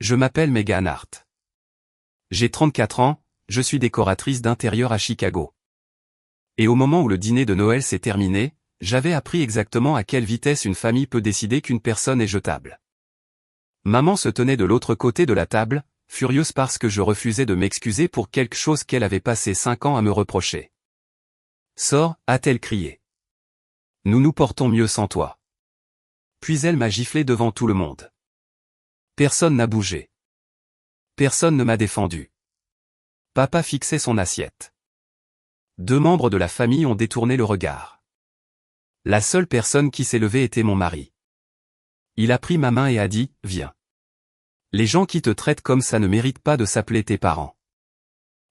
Je m'appelle Megan Hart. J'ai 34 ans, je suis décoratrice d'intérieur à Chicago. Et au moment où le dîner de Noël s'est terminé, j'avais appris exactement à quelle vitesse une famille peut décider qu'une personne est jetable. Maman se tenait de l'autre côté de la table, furieuse parce que je refusais de m'excuser pour quelque chose qu'elle avait passé 5 ans à me reprocher. Sors, a-t-elle crié. Nous nous portons mieux sans toi. Puis elle m'a giflé devant tout le monde. Personne n'a bougé. Personne ne m'a défendu. Papa fixait son assiette. 2 membres de la famille ont détourné le regard. La seule personne qui s'est levée était mon mari. Il a pris ma main et a dit, viens. Les gens qui te traitent comme ça ne méritent pas de s'appeler tes parents.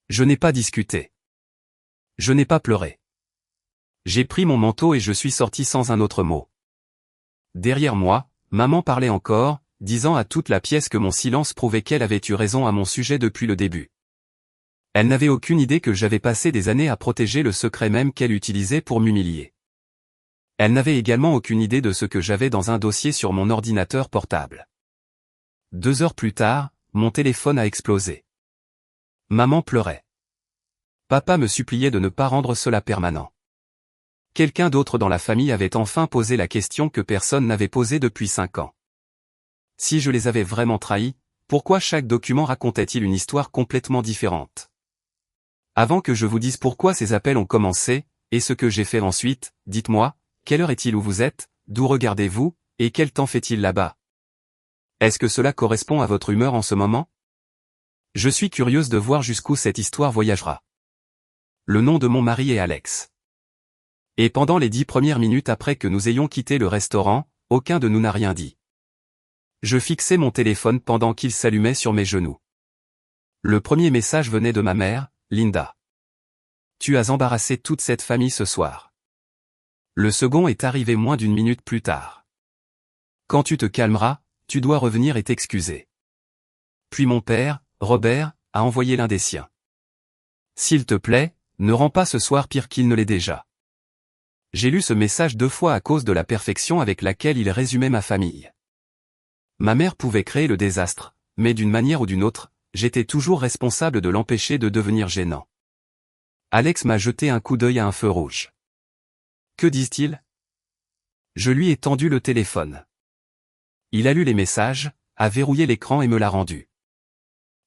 Je n'ai pas discuté. Je n'ai pas pleuré. J'ai pris mon manteau et je suis sorti sans un autre mot. Derrière moi, maman parlait encore, disant à toute la pièce que mon silence prouvait qu'elle avait eu raison à mon sujet depuis le début. Elle n'avait aucune idée que j'avais passé des années à protéger le secret même qu'elle utilisait pour m'humilier. Elle n'avait également aucune idée de ce que j'avais dans un dossier sur mon ordinateur portable. 2 heures plus tard, mon téléphone a explosé. Maman pleurait. Papa me suppliait de ne pas rendre cela permanent. Quelqu'un d'autre dans la famille avait enfin posé la question que personne n'avait posée depuis 5 ans. Si je les avais vraiment trahis, pourquoi chaque document racontait-il une histoire complètement différente? Avant que je vous dise pourquoi ces appels ont commencé, et ce que j'ai fait ensuite, dites-moi, quelle heure est-il où vous êtes, d'où regardez-vous, et quel temps fait-il là-bas? Est-ce que cela correspond à votre humeur en ce moment? Je suis curieuse de voir jusqu'où cette histoire voyagera. Le nom de mon mari est Alex. Et pendant les 10 premières minutes après que nous ayons quitté le restaurant, aucun de nous n'a rien dit. Je fixais mon téléphone pendant qu'il s'allumait sur mes genoux. Le premier message venait de ma mère, Linda. Tu as embarrassé toute cette famille ce soir. Le second est arrivé moins d'1 minute plus tard. Quand tu te calmeras, tu dois revenir et t'excuser. Puis mon père, Robert, a envoyé l'un des siens. S'il te plaît, ne rends pas ce soir pire qu'il ne l'est déjà. J'ai lu ce message 2 fois à cause de la perfection avec laquelle il résumait ma famille. Ma mère pouvait créer le désastre, mais d'une manière ou d'une autre, j'étais toujours responsable de l'empêcher de devenir gênant. Alex m'a jeté un coup d'œil à un feu rouge. Que disent-ils? Je lui ai tendu le téléphone. Il a lu les messages, a verrouillé l'écran et me l'a rendu.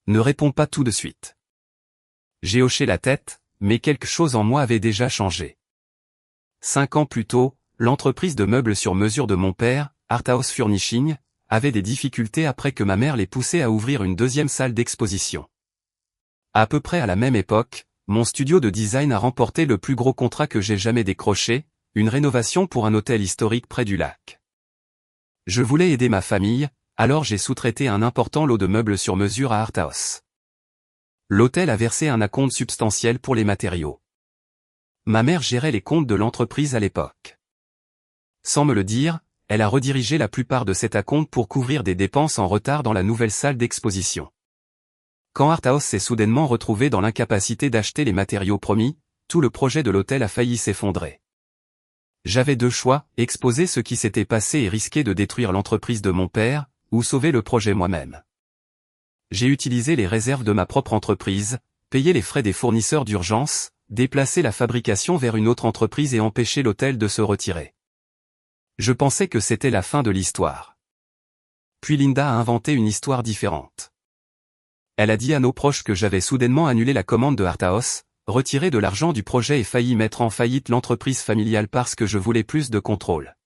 Ne réponds pas tout de suite. J'ai hoché la tête, mais quelque chose en moi avait déjà changé. 5 ans plus tôt, l'entreprise de meubles sur mesure de mon père, Art House Furnishing, avait des difficultés après que ma mère les poussait à ouvrir une 2e salle d'exposition. À peu près à la même époque, mon studio de design a remporté le plus gros contrat que j'ai jamais décroché, une rénovation pour un hôtel historique près du lac. Je voulais aider ma famille, alors j'ai sous-traité un important lot de meubles sur mesure à Art House. L'hôtel a versé un acompte substantiel pour les matériaux. Ma mère gérait les comptes de l'entreprise à l'époque. Sans me le dire, elle a redirigé la plupart de cet acompte pour couvrir des dépenses en retard dans la nouvelle salle d'exposition. Quand Art House s'est soudainement retrouvé dans l'incapacité d'acheter les matériaux promis, tout le projet de l'hôtel a failli s'effondrer. J'avais 2 choix, exposer ce qui s'était passé et risquer de détruire l'entreprise de mon père, ou sauver le projet moi-même. J'ai utilisé les réserves de ma propre entreprise, payé les frais des fournisseurs d'urgence, déplacé la fabrication vers une autre entreprise et empêché l'hôtel de se retirer. Je pensais que c'était la fin de l'histoire. Puis Linda a inventé une histoire différente. Elle a dit à nos proches que j'avais soudainement annulé la commande de Art House, retiré de l'argent du projet et failli mettre en faillite l'entreprise familiale parce que je voulais plus de contrôle.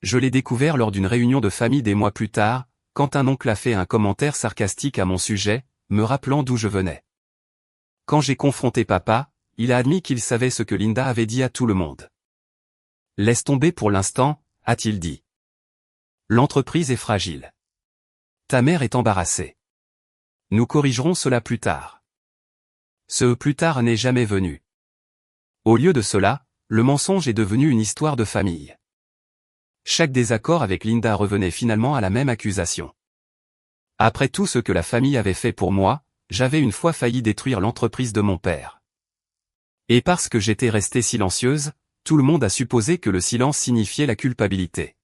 Je l'ai découvert lors d'une réunion de famille des mois plus tard, quand un oncle a fait un commentaire sarcastique à mon sujet, me rappelant d'où je venais. Quand j'ai confronté papa, il a admis qu'il savait ce que Linda avait dit à tout le monde. Laisse tomber pour l'instant, a-t-il dit. L'entreprise est fragile. Ta mère est embarrassée. Nous corrigerons cela plus tard. Ce plus tard n'est jamais venu. Au lieu de cela, le mensonge est devenu une histoire de famille. Chaque désaccord avec Linda revenait finalement à la même accusation. Après tout ce que la famille avait fait pour moi, j'avais une fois failli détruire l'entreprise de mon père. Et parce que j'étais restée silencieuse, tout le monde a supposé que le silence signifiait la culpabilité.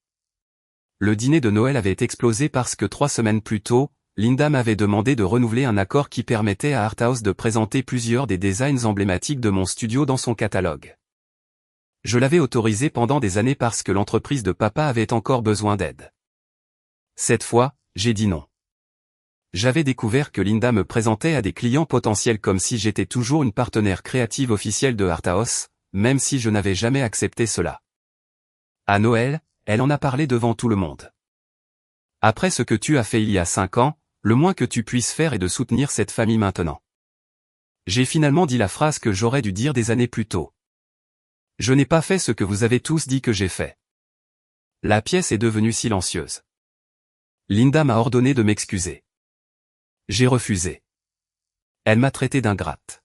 Le dîner de Noël avait explosé parce que 3 semaines plus tôt, Linda m'avait demandé de renouveler un accord qui permettait à Arthouse de présenter plusieurs des designs emblématiques de mon studio dans son catalogue. Je l'avais autorisé pendant des années parce que l'entreprise de papa avait encore besoin d'aide. Cette fois, j'ai dit non. J'avais découvert que Linda me présentait à des clients potentiels comme si j'étais toujours une partenaire créative officielle de Arthouse, même si je n'avais jamais accepté cela. À Noël, elle en a parlé devant tout le monde. Après ce que tu as fait il y a 5 ans, le moins que tu puisses faire est de soutenir cette famille maintenant. J'ai finalement dit la phrase que j'aurais dû dire des années plus tôt. Je n'ai pas fait ce que vous avez tous dit que j'ai fait. La pièce est devenue silencieuse. Linda m'a ordonné de m'excuser. J'ai refusé. Elle m'a traité d'ingrate.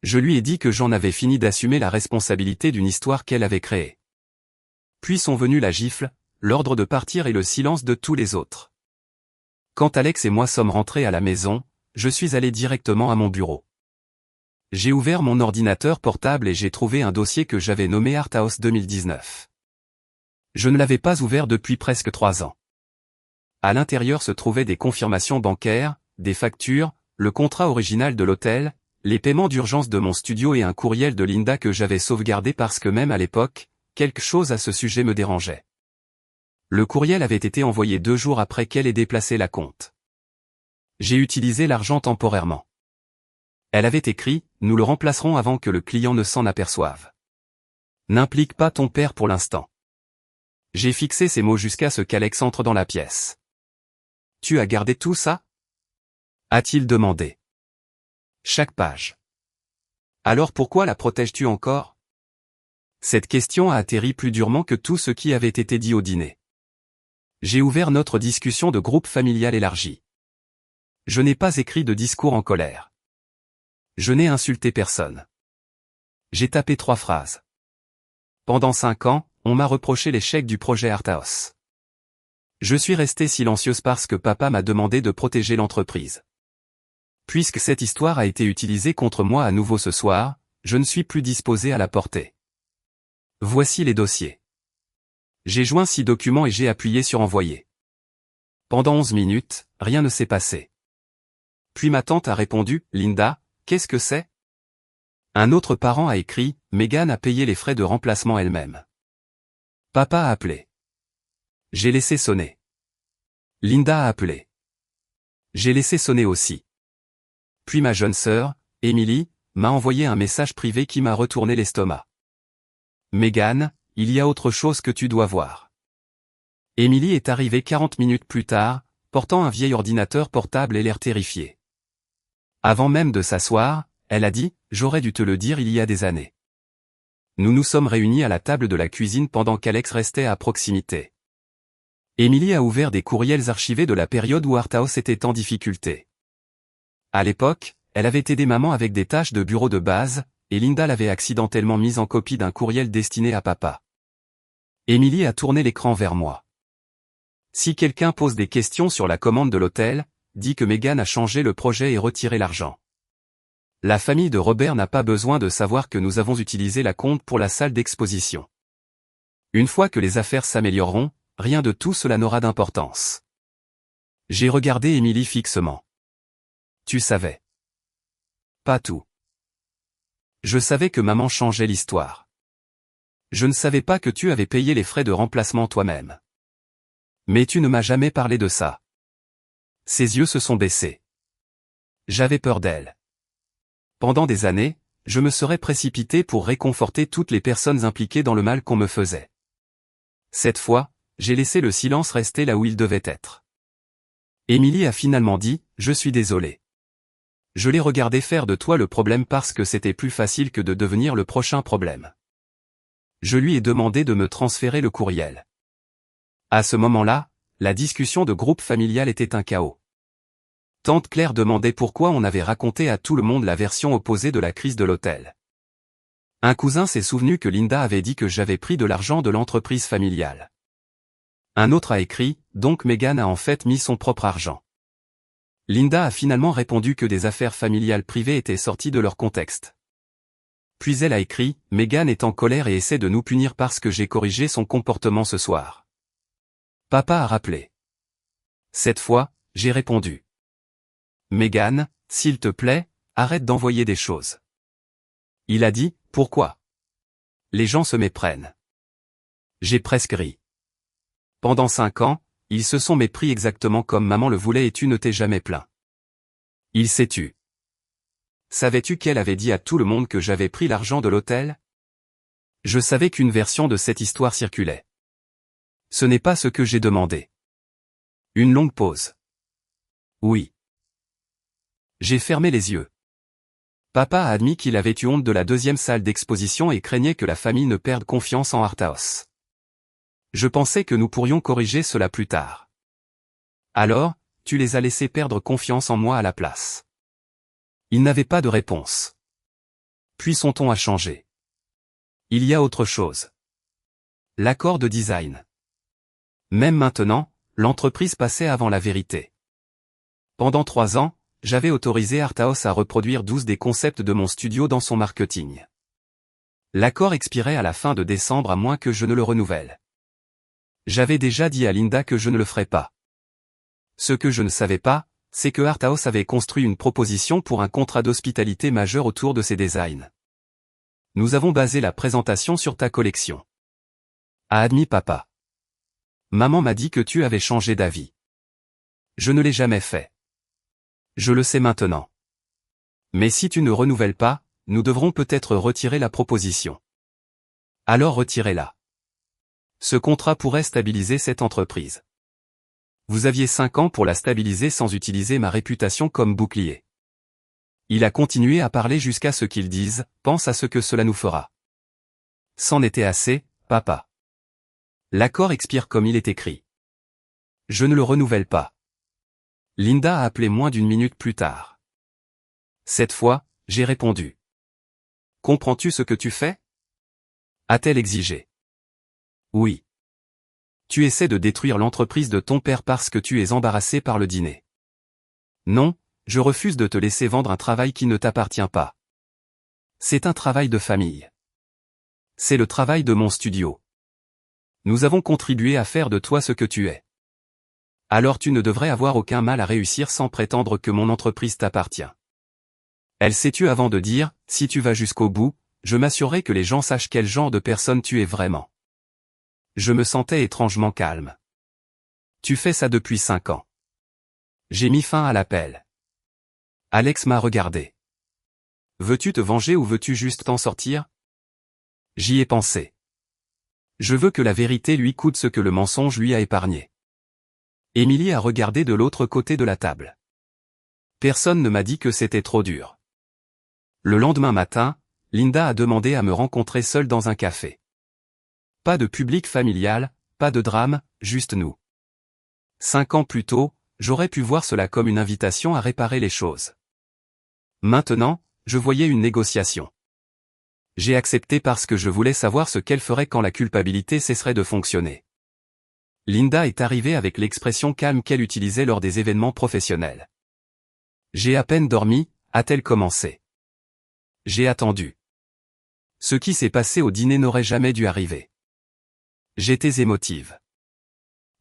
Je lui ai dit que j'en avais fini d'assumer la responsabilité d'une histoire qu'elle avait créée. Puis sont venus la gifle, l'ordre de partir et le silence de tous les autres. Quand Alex et moi sommes rentrés à la maison, je suis allé directement à mon bureau. J'ai ouvert mon ordinateur portable et j'ai trouvé un dossier que j'avais nommé Arthouse 2019. Je ne l'avais pas ouvert depuis presque 3 ans. À l'intérieur se trouvaient des confirmations bancaires, des factures, le contrat original de l'hôtel, les paiements d'urgence de mon studio et un courriel de Linda que j'avais sauvegardé parce que même à l'époque, quelque chose à ce sujet me dérangeait. Le courriel avait été envoyé 2 jours après qu'elle ait déplacé la compte. J'ai utilisé l'argent temporairement. Elle avait écrit « Nous le remplacerons avant que le client ne s'en aperçoive. N'implique pas ton père pour l'instant. » J'ai fixé ces mots jusqu'à ce qu'Alex entre dans la pièce. « Tu as gardé tout ça ?» a-t-il demandé. Chaque page. Alors pourquoi la protèges-tu encore? Cette question a atterri plus durement que tout ce qui avait été dit au dîner. J'ai ouvert notre discussion de groupe familial élargi. Je n'ai pas écrit de discours en colère. Je n'ai insulté personne. J'ai tapé 3 phrases. Pendant 5 ans, on m'a reproché l'échec du projet Arthouse. Je suis restée silencieuse parce que papa m'a demandé de protéger l'entreprise. Puisque cette histoire a été utilisée contre moi à nouveau ce soir, je ne suis plus disposée à la porter. Voici les dossiers. J'ai joint 6 documents et j'ai appuyé sur envoyer. Pendant 11 minutes, rien ne s'est passé. Puis ma tante a répondu, Linda, qu'est-ce que c'est? Un autre parent a écrit, Megan a payé les frais de remplacement elle-même. Papa a appelé. J'ai laissé sonner. Linda a appelé. J'ai laissé sonner aussi. Puis ma jeune sœur, Emily, m'a envoyé un message privé qui m'a retourné l'estomac. Megan, il y a autre chose que tu dois voir. Emily est arrivée 40 minutes plus tard, portant un vieil ordinateur portable et l'air terrifié. Avant même de s'asseoir, elle a dit, j'aurais dû te le dire il y a des années. Nous nous sommes réunis à la table de la cuisine pendant qu'Alex restait à proximité. Emily a ouvert des courriels archivés de la période où Arthouse était en difficulté. À l'époque, elle avait aidé maman avec des tâches de bureau de base, et Linda l'avait accidentellement mise en copie d'un courriel destiné à papa. Emily a tourné l'écran vers moi. Si quelqu'un pose des questions sur la commande de l'hôtel, dit que Megan a changé le projet et retiré l'argent. La famille de Robert n'a pas besoin de savoir que nous avons utilisé la compte pour la salle d'exposition. Une fois que les affaires s'amélioreront, rien de tout cela n'aura d'importance. J'ai regardé Emily fixement. Tu savais. Pas tout. Je savais que maman changeait l'histoire. Je ne savais pas que tu avais payé les frais de remplacement toi-même. Mais tu ne m'as jamais parlé de ça. Ses yeux se sont baissés. J'avais peur d'elle. Pendant des années, je me serais précipité pour réconforter toutes les personnes impliquées dans le mal qu'on me faisait. Cette fois, j'ai laissé le silence rester là où il devait être. Emily a finalement dit, je suis désolée. Je l'ai regardé faire de toi le problème parce que c'était plus facile que de devenir le prochain problème. Je lui ai demandé de me transférer le courriel. À ce moment-là, la discussion de groupe familial était un chaos. Tante Claire demandait pourquoi on avait raconté à tout le monde la version opposée de la crise de l'hôtel. Un cousin s'est souvenu que Linda avait dit que j'avais pris de l'argent de l'entreprise familiale. Un autre a écrit, donc Megan a en fait mis son propre argent. Linda a finalement répondu que des affaires familiales privées étaient sorties de leur contexte. Puis elle a écrit, Megan est en colère et essaie de nous punir parce que j'ai corrigé son comportement ce soir. Papa a rappelé. Cette fois, J'ai répondu. Megan, s'il te plaît, arrête d'envoyer des choses. Il a dit, pourquoi? Les gens se méprennent. J'ai presque ri. Pendant 5 ans, ils se sont mépris exactement comme maman le voulait et tu ne t'es jamais plaint. Il s'est tu. Savais-tu qu'elle avait dit à tout le monde que j'avais pris l'argent de l'hôtel? Je savais qu'une version de cette histoire circulait. Ce n'est pas ce que j'ai demandé. Une longue pause. Oui. J'ai fermé les yeux. Papa a admis qu'il avait eu honte de la deuxième salle d'exposition et craignait que la famille ne perde confiance en Arthaus. Je pensais que nous pourrions corriger cela plus tard. Alors, tu les as laissés perdre confiance en moi à la place. Il n'avait pas de réponse. Puis son ton a changé. Il y a autre chose. L'accord de design. Même maintenant, l'entreprise passait avant la vérité. Pendant 3 ans, j'avais autorisé Arthaus à reproduire 12 des concepts de mon studio dans son marketing. L'accord expirait à la fin de décembre à moins que je ne le renouvelle. J'avais déjà dit à Linda que je ne le ferais pas. Ce que je ne savais pas, c'est que Arthaus avait construit une proposition pour un contrat d'hospitalité majeur autour de ses designs. Nous avons basé la présentation sur ta collection. A admis papa. Maman m'a dit que tu avais changé d'avis. Je ne l'ai jamais fait. Je le sais maintenant. Mais si tu ne renouvelles pas, nous devrons peut-être retirer la proposition. Alors retirez-la. Ce contrat pourrait stabiliser cette entreprise. Vous aviez 5 ans pour la stabiliser sans utiliser ma réputation comme bouclier. Il a continué à parler jusqu'à ce qu'ils disent, pense à ce que cela nous fera. C'en était assez, papa. L'accord expire comme il est écrit. Je ne le renouvelle pas. Linda a appelé moins d'une minute plus tard. Cette fois, j'ai répondu. Comprends-tu ce que tu fais? A-t-elle exigé? Oui. Tu essaies de détruire l'entreprise de ton père parce que tu es embarrassé par le dîner. Non, je refuse de te laisser vendre un travail qui ne t'appartient pas. C'est un travail de famille. C'est le travail de mon studio. Nous avons contribué à faire de toi ce que tu es. Alors tu ne devrais avoir aucun mal à réussir sans prétendre que mon entreprise t'appartient. Elle s'est tue avant de dire, si tu vas jusqu'au bout, je m'assurerai que les gens sachent quel genre de personne tu es vraiment. Je me sentais étrangement calme. Tu fais ça depuis 5 ans. J'ai mis fin à l'appel. Alex m'a regardé. Veux-tu te venger ou veux-tu juste t'en sortir? J'y ai pensé. Je veux que la vérité lui coûte ce que le mensonge lui a épargné. Émilie a regardé de l'autre côté de la table. Personne ne m'a dit que c'était trop dur. Le lendemain matin, Linda a demandé à me rencontrer seule dans un café. Pas de public familial, pas de drame, juste nous. 5 ans plus tôt, j'aurais pu voir cela comme une invitation à réparer les choses. Maintenant, je voyais une négociation. J'ai accepté parce que je voulais savoir ce qu'elle ferait quand la culpabilité cesserait de fonctionner. Linda est arrivée avec l'expression calme qu'elle utilisait lors des événements professionnels. J'ai à peine dormi, a-t-elle commencé. J'ai attendu. Ce qui s'est passé au dîner n'aurait jamais dû arriver. J'étais émotive.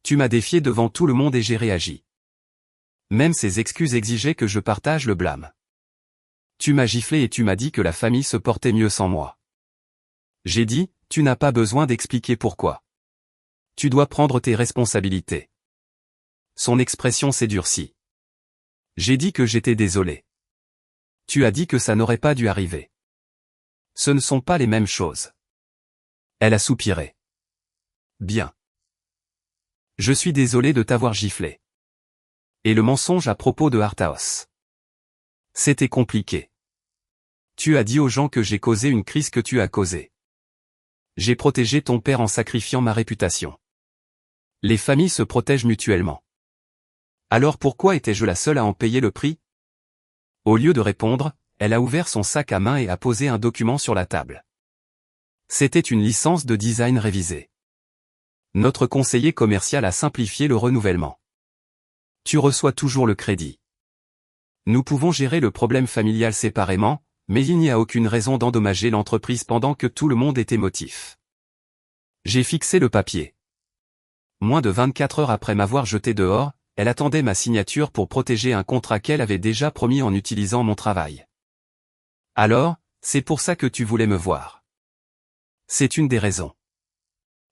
Tu m'as défié devant tout le monde et j'ai réagi. Même ses excuses exigeaient que je partage le blâme. Tu m'as giflé et tu m'as dit que la famille se portait mieux sans moi. J'ai dit, tu n'as pas besoin d'expliquer pourquoi. Tu dois prendre tes responsabilités. Son expression s'est durcie. J'ai dit que j'étais désolé. Tu as dit que ça n'aurait pas dû arriver. Ce ne sont pas les mêmes choses. Elle a soupiré. Bien. Je suis désolé de t'avoir giflé. Et le mensonge à propos de Arthaus. C'était compliqué. Tu as dit aux gens que j'ai causé une crise que tu as causée. J'ai protégé ton père en sacrifiant ma réputation. Les familles se protègent mutuellement. Alors pourquoi étais-je la seule à en payer le prix? Au lieu de répondre, elle a ouvert son sac à main et a posé un document sur la table. C'était une licence de design révisée. Notre conseiller commercial a simplifié le renouvellement. Tu reçois toujours le crédit. Nous pouvons gérer le problème familial séparément, mais il n'y a aucune raison d'endommager l'entreprise pendant que tout le monde est émotif. J'ai fixé le papier. Moins de 24 heures après m'avoir jeté dehors, elle attendait ma signature pour protéger un contrat qu'elle avait déjà promis en utilisant mon travail. Alors, c'est pour ça que tu voulais me voir. C'est une des raisons.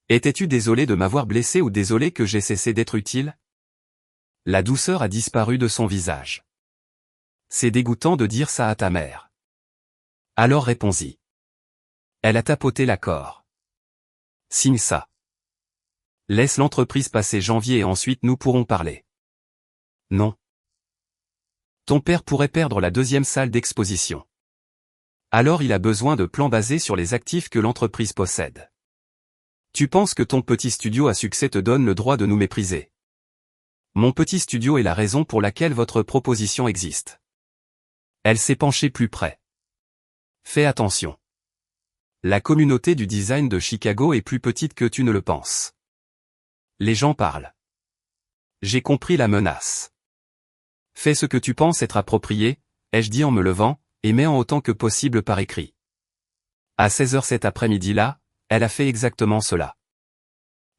Étais-tu désolé de m'avoir blessé ou désolé que j'ai cessé d'être utile? La douceur a disparu de son visage. C'est dégoûtant de dire ça à ta mère. Alors réponds-y. Elle a tapoté l'accord. Signe ça. Laisse l'entreprise passer janvier et ensuite nous pourrons parler. Non. Ton père pourrait perdre la deuxième salle d'exposition. Alors il a besoin de plans basés sur les actifs que l'entreprise possède. Tu penses que ton petit studio à succès te donne le droit de nous mépriser. Mon petit studio est la raison pour laquelle votre proposition existe. Elle s'est penchée plus près. Fais attention. La communauté du design de Chicago est plus petite que tu ne le penses. Les gens parlent. J'ai compris la menace. Fais ce que tu penses être approprié, ai-je dit en me levant, et mets en autant que possible par écrit. À 16h cet après-midi-là, elle a fait exactement cela.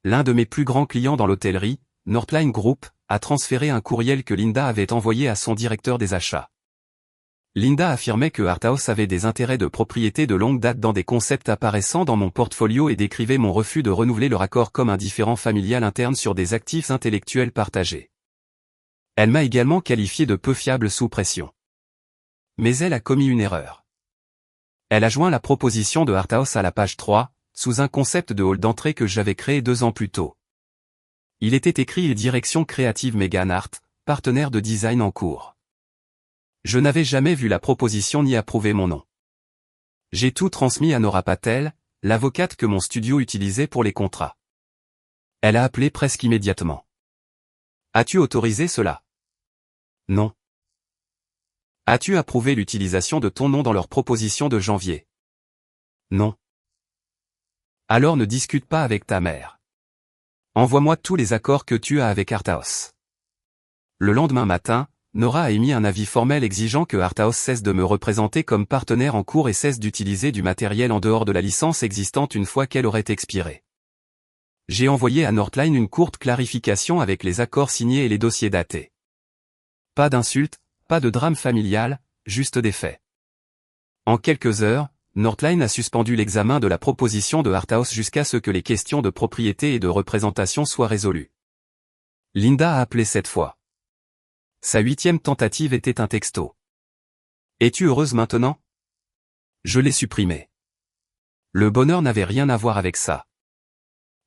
L'un de mes plus grands clients dans l'hôtellerie, Northline Group, a transféré un courriel que Linda avait envoyé à son directeur des achats. Linda affirmait que Arthaus avait des intérêts de propriété de longue date dans des concepts apparaissant dans mon portfolio et décrivait mon refus de renouveler leur accord comme un différend familial interne sur des actifs intellectuels partagés. Elle m'a également qualifié de peu fiable sous pression. Mais elle a commis une erreur. Elle a joint la proposition de Arthaus à la page 3, sous un concept de hall d'entrée que j'avais créé 2 ans plus tôt. Il était écrit Direction créative Megan Hart, partenaire de design en cours. Je n'avais jamais vu la proposition ni approuvé mon nom. J'ai tout transmis à Nora Patel, l'avocate que mon studio utilisait pour les contrats. Elle a appelé presque immédiatement. As-tu autorisé cela? Non. As-tu approuvé l'utilisation de ton nom dans leur proposition de janvier? Non. Alors ne discute pas avec ta mère. Envoie-moi tous les accords que tu as avec Arthaus. Le lendemain matin, Nora a émis un avis formel exigeant que Arthaus cesse de me représenter comme partenaire en cours et cesse d'utiliser du matériel en dehors de la licence existante une fois qu'elle aurait expiré. J'ai envoyé à Northline une courte clarification avec les accords signés et les dossiers datés. Pas d'insultes, pas de drame familial, juste des faits. En quelques heures, Northline a suspendu l'examen de la proposition de Arthaus jusqu'à ce que les questions de propriété et de représentation soient résolues. Linda a appelé cette fois. Sa 8e tentative était un texto. Es-tu heureuse maintenant? Je l'ai supprimé. Le bonheur n'avait rien à voir avec ça.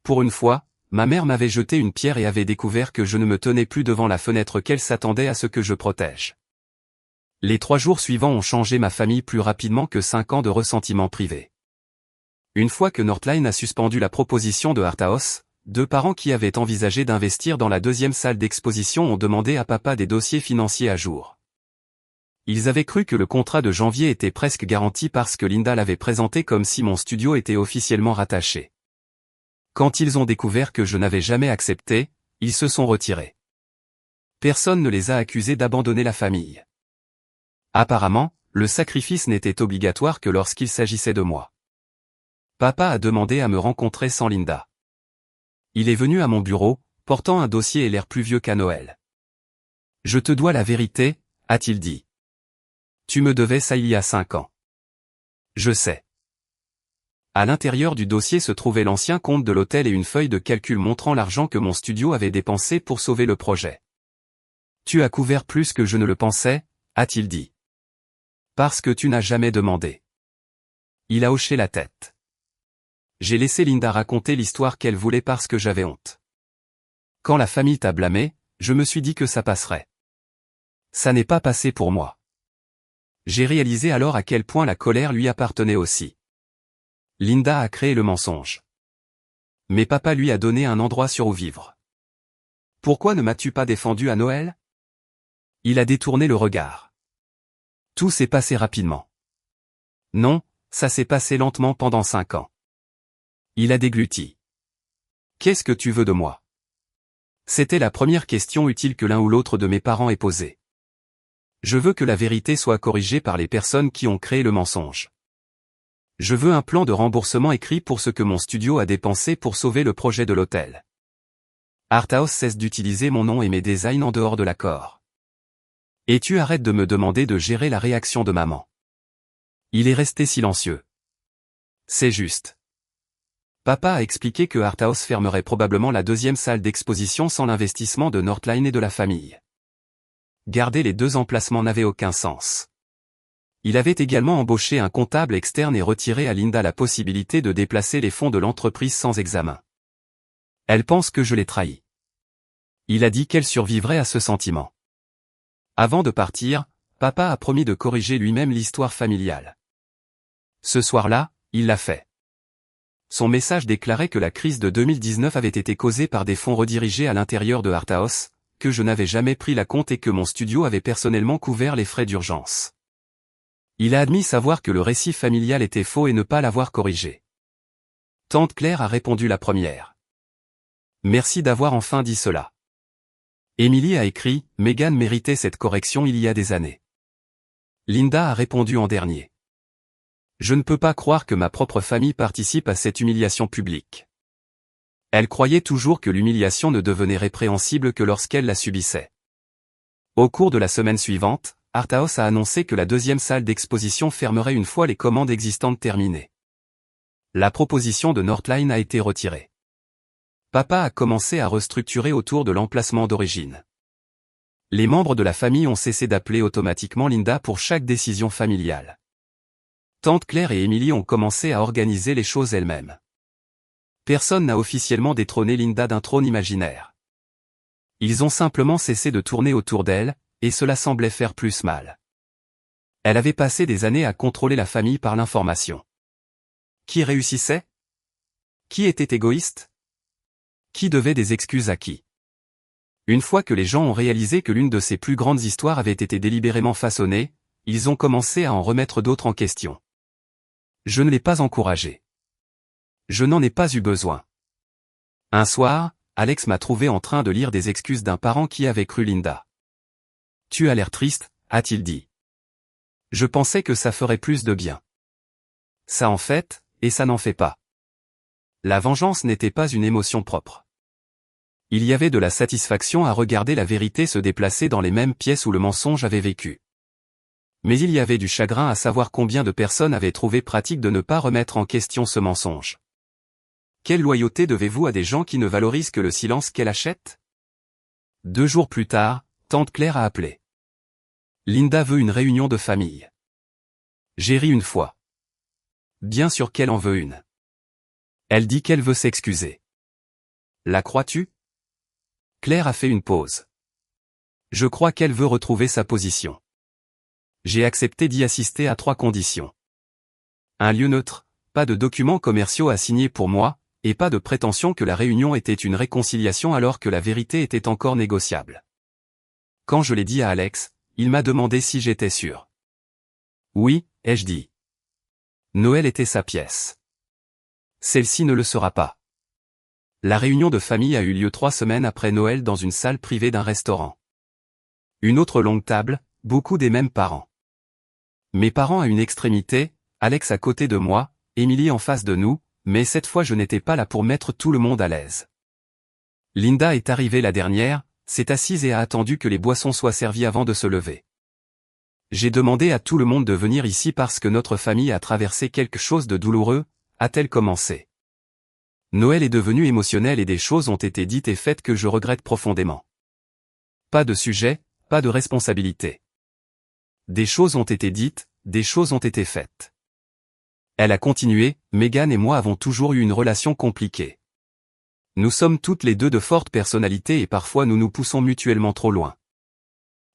Pour une fois, ma mère m'avait jeté une pierre et avait découvert que je ne me tenais plus devant la fenêtre qu'elle s'attendait à ce que je protège. Les 3 jours suivants ont changé ma famille plus rapidement que 5 ans de ressentiment privé. Une fois que Northline a suspendu la proposition de Arthaus, 2 parents qui avaient envisagé d'investir dans la 2e salle d'exposition ont demandé à papa des dossiers financiers à jour. Ils avaient cru que le contrat de janvier était presque garanti parce que Linda l'avait présenté comme si mon studio était officiellement rattaché. Quand ils ont découvert que je n'avais jamais accepté, ils se sont retirés. Personne ne les a accusés d'abandonner la famille. Apparemment, le sacrifice n'était obligatoire que lorsqu'il s'agissait de moi. Papa a demandé à me rencontrer sans Linda. Il est venu à mon bureau, portant un dossier et l'air plus vieux qu'à Noël. Je te dois la vérité, a-t-il dit. Tu me devais ça il y a 5 ans. Je sais. À l'intérieur du dossier se trouvait l'ancien compte de l'hôtel et une feuille de calcul montrant l'argent que mon studio avait dépensé pour sauver le projet. Tu as couvert plus que je ne le pensais, a-t-il dit. Parce que tu n'as jamais demandé. Il a hoché la tête. J'ai laissé Linda raconter l'histoire qu'elle voulait parce que j'avais honte. Quand la famille t'a blâmé, je me suis dit que ça passerait. Ça n'est pas passé pour moi. J'ai réalisé alors à quel point la colère lui appartenait aussi. Linda a créé le mensonge. Mais papa lui a donné un endroit sur où vivre. Pourquoi ne m'as-tu pas défendu à Noël? Il a détourné le regard. Tout s'est passé rapidement. Non, ça s'est passé lentement pendant 5 ans. Il a dégluti. Qu'est-ce que tu veux de moi? C'était la première question utile que l'un ou l'autre de mes parents ait posée. Je veux que la vérité soit corrigée par les personnes qui ont créé le mensonge. Je veux un plan de remboursement écrit pour ce que mon studio a dépensé pour sauver le projet de l'hôtel. Arthaus cesse d'utiliser mon nom et mes designs en dehors de l'accord. Et tu arrêtes de me demander de gérer la réaction de maman. Il est resté silencieux. C'est juste. Papa a expliqué que Arthaus fermerait probablement la deuxième salle d'exposition sans l'investissement de Northline et de la famille. Garder les deux emplacements n'avait aucun sens. Il avait également embauché un comptable externe et retiré à Linda la possibilité de déplacer les fonds de l'entreprise sans examen. Elle pense que je l'ai trahi. Il a dit qu'elle survivrait à ce sentiment. Avant de partir, papa a promis de corriger lui-même l'histoire familiale. Ce soir-là, il l'a fait. Son message déclarait que la crise de 2019 avait été causée par des fonds redirigés à l'intérieur de Arthaus, que je n'avais jamais pris la compte et que mon studio avait personnellement couvert les frais d'urgence. Il a admis savoir que le récit familial était faux et ne pas l'avoir corrigé. Tante Claire a répondu la première. Merci d'avoir enfin dit cela. Emily a écrit, Meghan méritait cette correction il y a des années. Linda a répondu en dernier. Je ne peux pas croire que ma propre famille participe à cette humiliation publique. Elle croyait toujours que l'humiliation ne devenait répréhensible que lorsqu'elle la subissait. Au cours de la semaine suivante, Arthaus a annoncé que la deuxième salle d'exposition fermerait une fois les commandes existantes terminées. La proposition de Northline a été retirée. Papa a commencé à restructurer autour de l'emplacement d'origine. Les membres de la famille ont cessé d'appeler automatiquement Linda pour chaque décision familiale. Tante Claire et Emily ont commencé à organiser les choses elles-mêmes. Personne n'a officiellement détrôné Linda d'un trône imaginaire. Ils ont simplement cessé de tourner autour d'elle, et cela semblait faire plus mal. Elle avait passé des années à contrôler la famille par l'information. Qui réussissait? Qui était égoïste? Qui devait des excuses à qui? Une fois que les gens ont réalisé que l'une de ces plus grandes histoires avait été délibérément façonnée, ils ont commencé à en remettre d'autres en question. Je ne l'ai pas encouragé. Je n'en ai pas eu besoin. Un soir, Alex m'a trouvé en train de lire des excuses d'un parent qui avait cru Linda. Tu as l'air triste, a-t-il dit. Je pensais que ça ferait plus de bien. Ça en fait, et ça n'en fait pas. La vengeance n'était pas une émotion propre. Il y avait de la satisfaction à regarder la vérité se déplacer dans les mêmes pièces où le mensonge avait vécu. Mais il y avait du chagrin à savoir combien de personnes avaient trouvé pratique de ne pas remettre en question ce mensonge. Quelle loyauté devez-vous à des gens qui ne valorisent que le silence qu'elle achète? 2 jours plus tard, tante Claire a appelé. Linda veut une réunion de famille. J'ai ri une fois. Bien sûr qu'elle en veut une. Elle dit qu'elle veut s'excuser. La crois-tu? Claire a fait une pause. Je crois qu'elle veut retrouver sa position. J'ai accepté d'y assister à 3 conditions. Un lieu neutre, pas de documents commerciaux à signer pour moi, et pas de prétention que la réunion était une réconciliation alors que la vérité était encore négociable. Quand je l'ai dit à Alex, il m'a demandé si j'étais sûr. Oui, ai-je dit. Noël était sa pièce. Celle-ci ne le sera pas. La réunion de famille a eu lieu 3 semaines après Noël dans une salle privée d'un restaurant. Une autre longue table, beaucoup des mêmes parents. Mes parents à une extrémité, Alex à côté de moi, Emily en face de nous, mais cette fois je n'étais pas là pour mettre tout le monde à l'aise. Linda est arrivée la dernière, s'est assise et a attendu que les boissons soient servies avant de se lever. J'ai demandé à tout le monde de venir ici parce que notre famille a traversé quelque chose de douloureux, a-t-elle commencé. Noël est devenu émotionnel et des choses ont été dites et faites que je regrette profondément. Pas de sujet, pas de responsabilité. Des choses ont été dites, des choses ont été faites. Elle a continué, Meghan et moi avons toujours eu une relation compliquée. Nous sommes toutes les deux de fortes personnalités et parfois nous nous poussons mutuellement trop loin.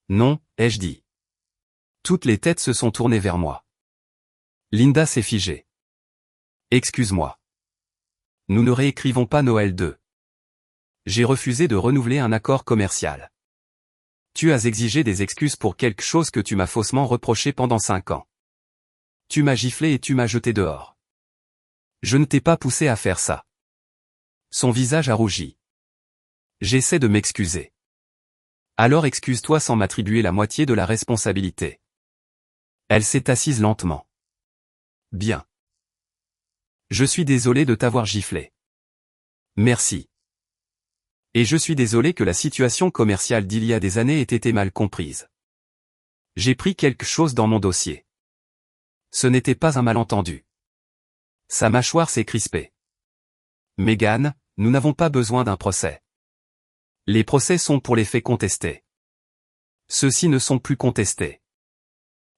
Non, ai-je dit. Toutes les têtes se sont tournées vers moi. Linda s'est figée. Excuse-moi. Nous ne réécrivons pas Noël 2. J'ai refusé de renouveler un accord commercial. Tu as exigé des excuses pour quelque chose que tu m'as faussement reproché pendant 5 ans. Tu m'as giflé et tu m'as jeté dehors. Je ne t'ai pas poussé à faire ça. Son visage a rougi. J'essaie de m'excuser. Alors excuse-toi sans m'attribuer la moitié de la responsabilité. Elle s'est assise lentement. Bien. Je suis désolé de t'avoir giflé. Merci. Et je suis désolé que la situation commerciale d'il y a des années ait été mal comprise. J'ai pris quelque chose dans mon dossier. Ce n'était pas un malentendu. Sa mâchoire s'est crispée. Megan, nous n'avons pas besoin d'un procès. Les procès sont pour les faits contestés. Ceux-ci ne sont plus contestés.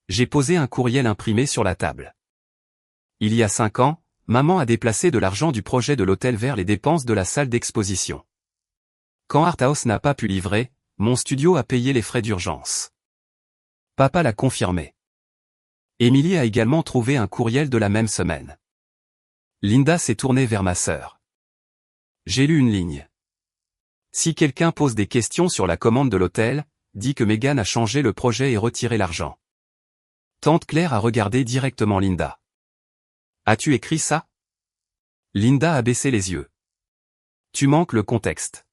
J'ai posé un courriel imprimé sur la table. Il y a 5 ans, maman a déplacé de l'argent du projet de l'hôtel vers les dépenses de la salle d'exposition. Quand Arthouse n'a pas pu livrer, mon studio a payé les frais d'urgence. Papa l'a confirmé. Emily a également trouvé un courriel de la même semaine. Linda s'est tournée vers ma sœur. J'ai lu une ligne. Si quelqu'un pose des questions sur la commande de l'hôtel, dis que Megan a changé le projet et retiré l'argent. Tante Claire a regardé directement Linda. As-tu écrit ça? Linda a baissé les yeux. Tu manques le contexte.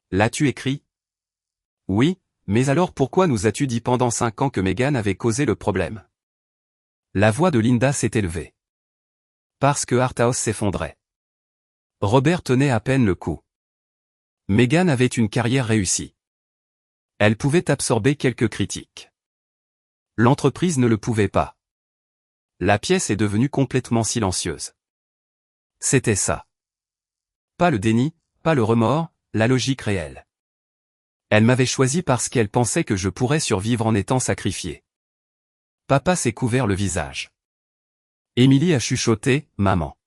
L'as-tu écrit? Oui, mais alors pourquoi nous as-tu dit pendant 5 ans que Megan avait causé le problème? La voix de Linda s'est élevée. Parce que Arthouse s'effondrait. Robert tenait à peine le coup. Megan avait une carrière réussie. Elle pouvait absorber quelques critiques. L'entreprise ne le pouvait pas. La pièce est devenue complètement silencieuse. C'était ça. Pas le déni, pas le remords, la logique réelle. Elle m'avait choisi parce qu'elle pensait que je pourrais survivre en étant sacrifié. Papa s'est couvert le visage. Emily a chuchoté, « Maman ».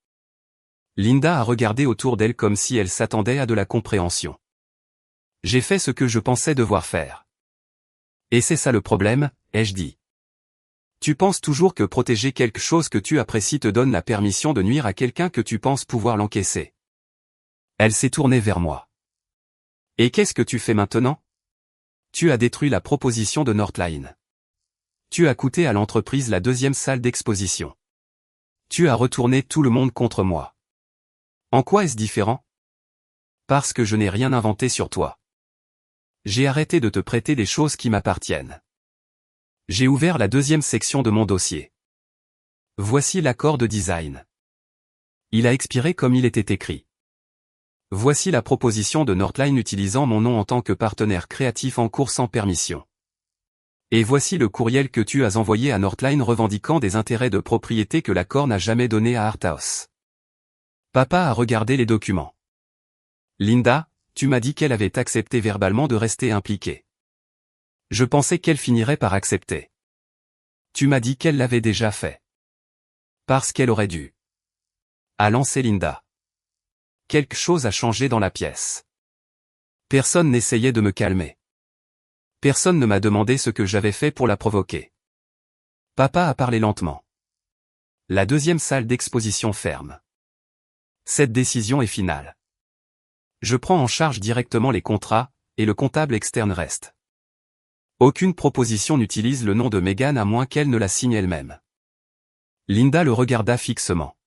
Linda a regardé autour d'elle comme si elle s'attendait à de la compréhension. J'ai fait ce que je pensais devoir faire. Et c'est ça le problème, ai-je dit. Tu penses toujours que protéger quelque chose que tu apprécies te donne la permission de nuire à quelqu'un que tu penses pouvoir l'encaisser. Elle s'est tournée vers moi. Et qu'est-ce que tu fais maintenant? Tu as détruit la proposition de Northline. Tu as coûté à l'entreprise la 2e salle d'exposition. Tu as retourné tout le monde contre moi. En quoi est-ce différent? Parce que je n'ai rien inventé sur toi. J'ai arrêté de te prêter des choses qui m'appartiennent. J'ai ouvert la 2e section de mon dossier. Voici l'accord de design. Il a expiré comme il était écrit. Voici la proposition de Northline utilisant mon nom en tant que partenaire créatif en cours sans permission. Et voici le courriel que tu as envoyé à Northline revendiquant des intérêts de propriété que l'accord n'a jamais donné à Arthouse. Papa a regardé les documents. Linda, tu m'as dit qu'elle avait accepté verbalement de rester impliquée. Je pensais qu'elle finirait par accepter. Tu m'as dit qu'elle l'avait déjà fait. Parce qu'elle aurait dû. A lancé Linda. Quelque chose a changé dans la pièce. Personne n'essayait de me calmer. Personne ne m'a demandé ce que j'avais fait pour la provoquer. Papa a parlé lentement. La 2e salle d'exposition ferme. Cette décision est finale. Je prends en charge directement les contrats, et le comptable externe reste. Aucune proposition n'utilise le nom de Megan à moins qu'elle ne la signe elle-même. Linda le regarda fixement.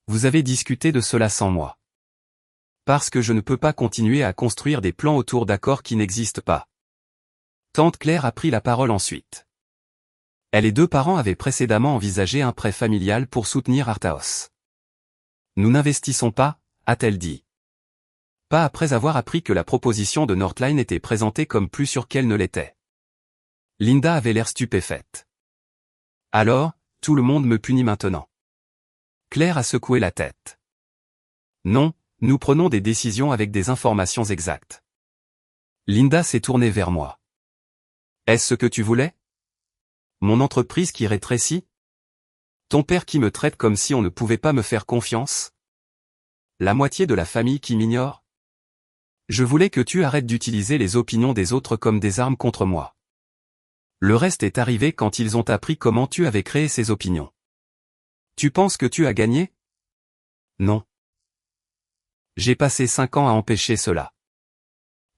Vous avez discuté de cela sans moi. Parce que je ne peux pas continuer à construire des plans autour d'accords qui n'existent pas. Tante Claire a pris la parole ensuite. Elle et 2 parents avaient précédemment envisagé un prêt familial pour soutenir Arthouse. Nous n'investissons pas, a-t-elle dit. Pas après avoir appris que la proposition de Northline était présentée comme plus sûre qu'elle ne l'était. Linda avait l'air stupéfaite. Alors, tout le monde me punit maintenant. Claire a secoué la tête. Non, nous prenons des décisions avec des informations exactes. Linda s'est tournée vers moi. Est-ce ce que tu voulais? Mon entreprise qui rétrécit? Ton père qui me traite comme si on ne pouvait pas me faire confiance? La moitié de la famille qui m'ignore? Je voulais que tu arrêtes d'utiliser les opinions des autres comme des armes contre moi. Le reste est arrivé quand ils ont appris comment tu avais créé ces opinions. Tu penses que tu as gagné? Non. J'ai passé 5 ans à empêcher cela.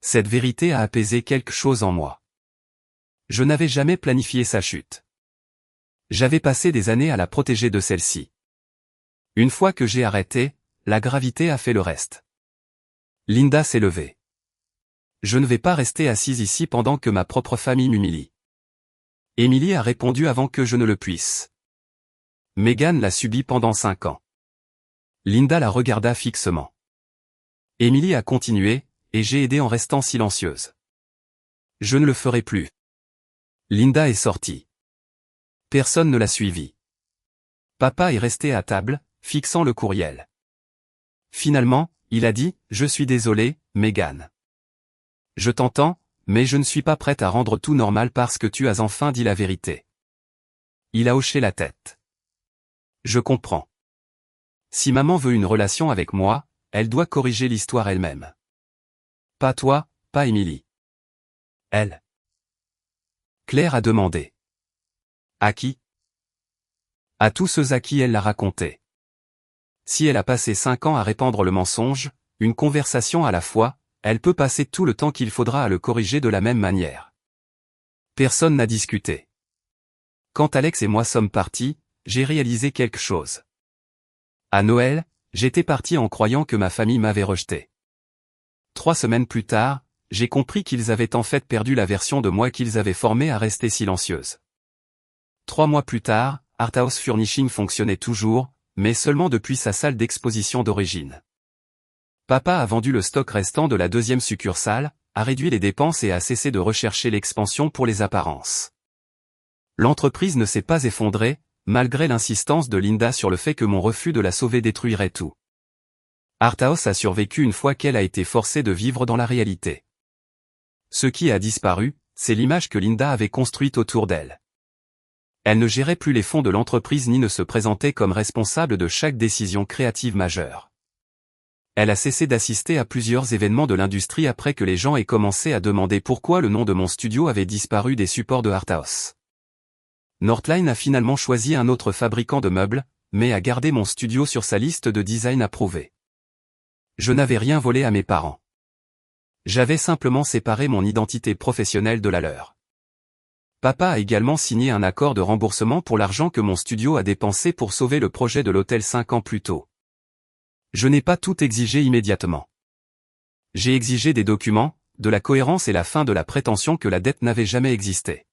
Cette vérité a apaisé quelque chose en moi. Je n'avais jamais planifié sa chute. J'avais passé des années à la protéger de celle-ci. Une fois que j'ai arrêté, la gravité a fait le reste. Linda s'est levée. Je ne vais pas rester assise ici pendant que ma propre famille m'humilie. Emily a répondu avant que je ne le puisse. Megan l'a subi pendant 5 ans. Linda la regarda fixement. Emily a continué, et j'ai aidé en restant silencieuse. Je ne le ferai plus. Linda est sortie. Personne ne l'a suivie. Papa est resté à table, fixant le courriel. Finalement, il a dit, « Je suis désolé, Megan. Je t'entends, mais je ne suis pas prête à rendre tout normal parce que tu as enfin dit la vérité. » Il a hoché la tête. Je comprends. Si maman veut une relation avec moi, elle doit corriger l'histoire elle-même. Pas toi, pas Emily. Elle. Claire a demandé. À qui? À tous ceux à qui elle l'a raconté. Si elle a passé 5 ans à répandre le mensonge, une conversation à la fois, elle peut passer tout le temps qu'il faudra à le corriger de la même manière. Personne n'a discuté. Quand Alex et moi sommes partis, j'ai réalisé quelque chose. À Noël, j'étais parti en croyant que ma famille m'avait rejeté. 3 semaines plus tard, j'ai compris qu'ils avaient en fait perdu la version de moi qu'ils avaient formée à rester silencieuse. 3 mois plus tard, Arthouse Furnishing fonctionnait toujours, mais seulement depuis sa salle d'exposition d'origine. Papa a vendu le stock restant de la 2e succursale, a réduit les dépenses et a cessé de rechercher l'expansion pour les apparences. L'entreprise ne s'est pas effondrée, malgré l'insistance de Linda sur le fait que mon refus de la sauver détruirait tout. Arthouse a survécu une fois qu'elle a été forcée de vivre dans la réalité. Ce qui a disparu, c'est l'image que Linda avait construite autour d'elle. Elle ne gérait plus les fonds de l'entreprise ni ne se présentait comme responsable de chaque décision créative majeure. Elle a cessé d'assister à plusieurs événements de l'industrie après que les gens aient commencé à demander pourquoi le nom de mon studio avait disparu des supports de Arthouse. Northline a finalement choisi un autre fabricant de meubles, mais a gardé mon studio sur sa liste de design approuvés. Je n'avais rien volé à mes parents. J'avais simplement séparé mon identité professionnelle de la leur. Papa a également signé un accord de remboursement pour l'argent que mon studio a dépensé pour sauver le projet de l'hôtel 5 ans plus tôt. Je n'ai pas tout exigé immédiatement. J'ai exigé des documents, de la cohérence et la fin de la prétention que la dette n'avait jamais existé.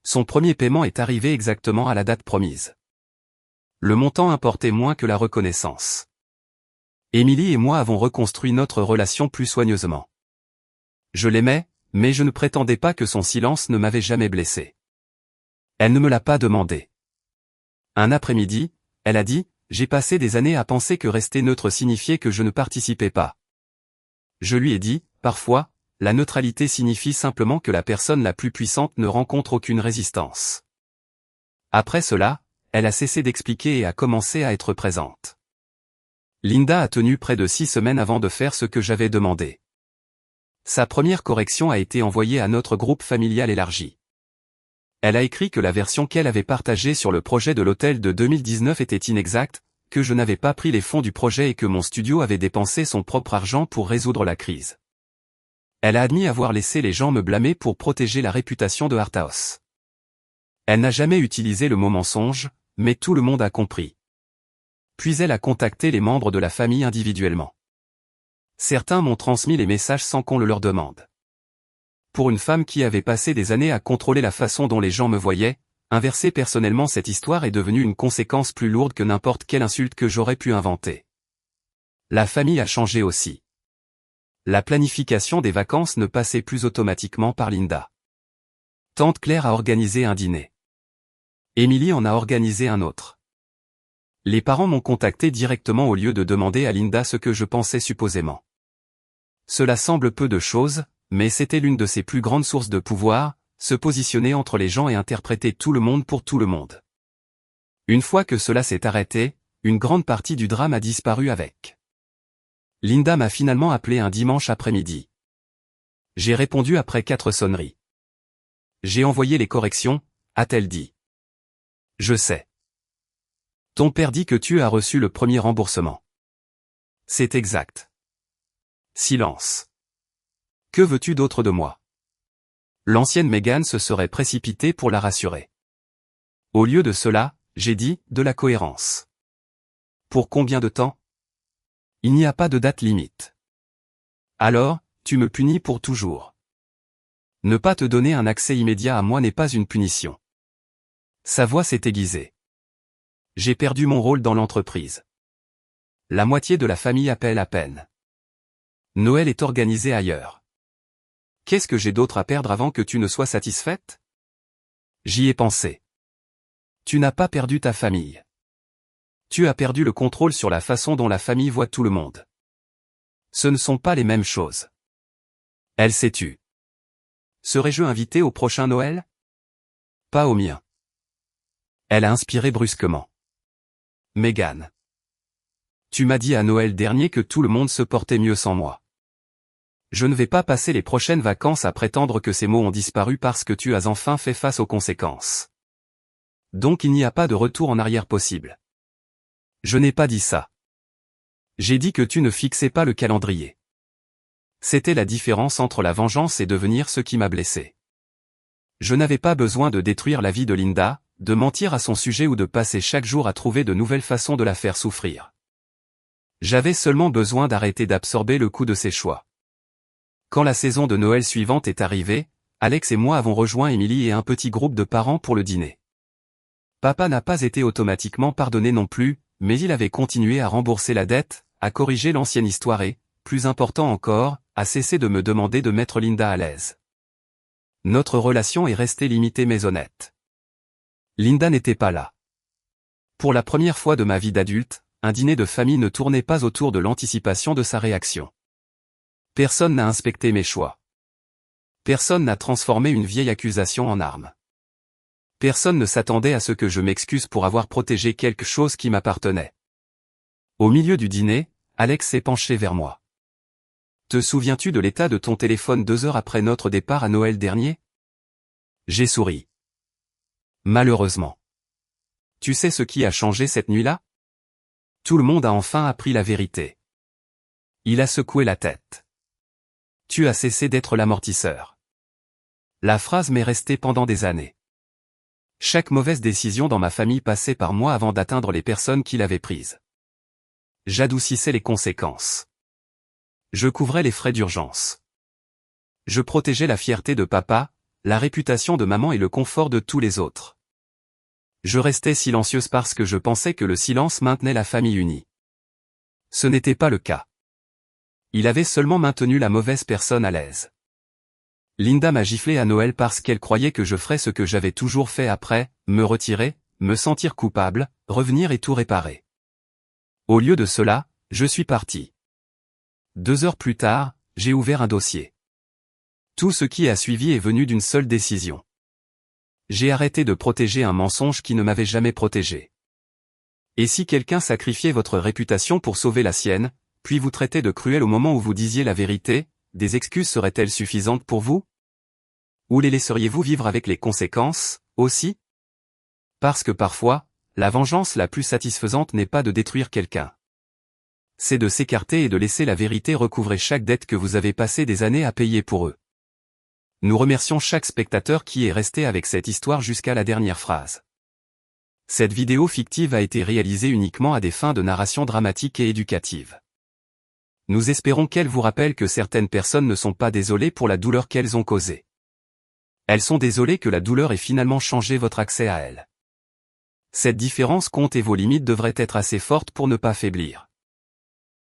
Son premier paiement est arrivé exactement à la date promise. Le montant importait moins que la reconnaissance. Emily et moi avons reconstruit notre relation plus soigneusement. Je l'aimais, mais je ne prétendais pas que son silence ne m'avait jamais blessé. Elle ne me l'a pas demandé. Un après-midi, elle a dit, « J'ai passé des années à penser que rester neutre signifiait que je ne participais pas. » Je lui ai dit, « Parfois, la neutralité signifie simplement que la personne la plus puissante ne rencontre aucune résistance. » Après cela, elle a cessé d'expliquer et a commencé à être présente. Linda a tenu près de 6 semaines avant de faire ce que j'avais demandé. Sa première correction a été envoyée à notre groupe familial élargi. Elle a écrit que la version qu'elle avait partagée sur le projet de l'hôtel de 2019 était inexacte, que je n'avais pas pris les fonds du projet et que mon studio avait dépensé son propre argent pour résoudre la crise. Elle a admis avoir laissé les gens me blâmer pour protéger la réputation de Arthouse. Elle n'a jamais utilisé le mot mensonge, mais tout le monde a compris. Puis elle a contacté les membres de la famille individuellement. Certains m'ont transmis les messages sans qu'on le leur demande. Pour une femme qui avait passé des années à contrôler la façon dont les gens me voyaient, inverser personnellement cette histoire est devenue une conséquence plus lourde que n'importe quelle insulte que j'aurais pu inventer. La famille a changé aussi. La planification des vacances ne passait plus automatiquement par Linda. Tante Claire a organisé un dîner. Emily en a organisé un autre. Les parents m'ont contacté directement au lieu de demander à Linda ce que je pensais supposément. Cela semble peu de choses, mais c'était l'une de ses plus grandes sources de pouvoir, se positionner entre les gens et interpréter tout le monde pour tout le monde. Une fois que cela s'est arrêté, une grande partie du drame a disparu avec. Linda m'a finalement appelé un dimanche après-midi. J'ai répondu après 4 sonneries. J'ai envoyé les corrections, a-t-elle dit. Je sais. Ton père dit que tu as reçu le premier remboursement. C'est exact. Silence. Que veux-tu d'autre de moi? L'ancienne Megan se serait précipitée pour la rassurer. Au lieu de cela, j'ai dit, de la cohérence. Pour combien de temps? Il n'y a pas de date limite. Alors, tu me punis pour toujours. Ne pas te donner un accès immédiat à moi n'est pas une punition. Sa voix s'est aiguisée. J'ai perdu mon rôle dans l'entreprise. La moitié de la famille appelle à peine. Noël est organisé ailleurs. Qu'est-ce que j'ai d'autre à perdre avant que tu ne sois satisfaite? J'y ai pensé. Tu n'as pas perdu ta famille. Tu as perdu le contrôle sur la façon dont la famille voit tout le monde. Ce ne sont pas les mêmes choses. Elle s'est tue. Serais-je invité au prochain Noël? Pas au mien. Elle a inspiré brusquement. Megan. Tu m'as dit à Noël dernier que tout le monde se portait mieux sans moi. Je ne vais pas passer les prochaines vacances à prétendre que ces mots ont disparu parce que tu as enfin fait face aux conséquences. Donc il n'y a pas de retour en arrière possible. Je n'ai pas dit ça. J'ai dit que tu ne fixais pas le calendrier. C'était la différence entre la vengeance et devenir ce qui m'a blessé. Je n'avais pas besoin de détruire la vie de Linda, de mentir à son sujet ou de passer chaque jour à trouver de nouvelles façons de la faire souffrir. J'avais seulement besoin d'arrêter d'absorber le coup de ses choix. Quand la saison de Noël suivante est arrivée, Alex et moi avons rejoint Emily et un petit groupe de parents pour le dîner. Papa n'a pas été automatiquement pardonné non plus, mais il avait continué à rembourser la dette, à corriger l'ancienne histoire et, plus important encore, à cesser de me demander de mettre Linda à l'aise. Notre relation est restée limitée mais honnête. Linda n'était pas là. Pour la première fois de ma vie d'adulte, un dîner de famille ne tournait pas autour de l'anticipation de sa réaction. Personne n'a inspecté mes choix. Personne n'a transformé une vieille accusation en arme. Personne ne s'attendait à ce que je m'excuse pour avoir protégé quelque chose qui m'appartenait. Au milieu du dîner, Alex s'est penché vers moi. Te souviens-tu de l'état de ton téléphone 2 heures après notre départ à Noël dernier? J'ai souri. Malheureusement. Tu sais ce qui a changé cette nuit-là? Tout le monde a enfin appris la vérité. Il a secoué la tête. Tu as cessé d'être l'amortisseur. La phrase m'est restée pendant des années. Chaque mauvaise décision dans ma famille passait par moi avant d'atteindre les personnes qui l'avaient prise. J'adoucissais les conséquences. Je couvrais les frais d'urgence. Je protégeais la fierté de papa, la réputation de maman et le confort de tous les autres. Je restais silencieuse parce que je pensais que le silence maintenait la famille unie. Ce n'était pas le cas. Il avait seulement maintenu la mauvaise personne à l'aise. Linda m'a giflé à Noël parce qu'elle croyait que je ferais ce que j'avais toujours fait après, me retirer, me sentir coupable, revenir et tout réparer. Au lieu de cela, je suis parti. 2 heures plus tard, j'ai ouvert un dossier. Tout ce qui a suivi est venu d'une seule décision. J'ai arrêté de protéger un mensonge qui ne m'avait jamais protégé. Et si quelqu'un sacrifiait votre réputation pour sauver la sienne, puis vous traitait de cruel au moment où vous disiez la vérité, des excuses seraient-elles suffisantes pour vous? Ou les laisseriez-vous vivre avec les conséquences, aussi? Parce que parfois, la vengeance la plus satisfaisante n'est pas de détruire quelqu'un. C'est de s'écarter et de laisser la vérité recouvrer chaque dette que vous avez passé des années à payer pour eux. Nous remercions chaque spectateur qui est resté avec cette histoire jusqu'à la dernière phrase. Cette vidéo fictive a été réalisée uniquement à des fins de narration dramatique et éducative. Nous espérons qu'elle vous rappelle que certaines personnes ne sont pas désolées pour la douleur qu'elles ont causée. Elles sont désolées que la douleur ait finalement changé votre accès à elles. Cette différence compte et vos limites devraient être assez fortes pour ne pas faiblir.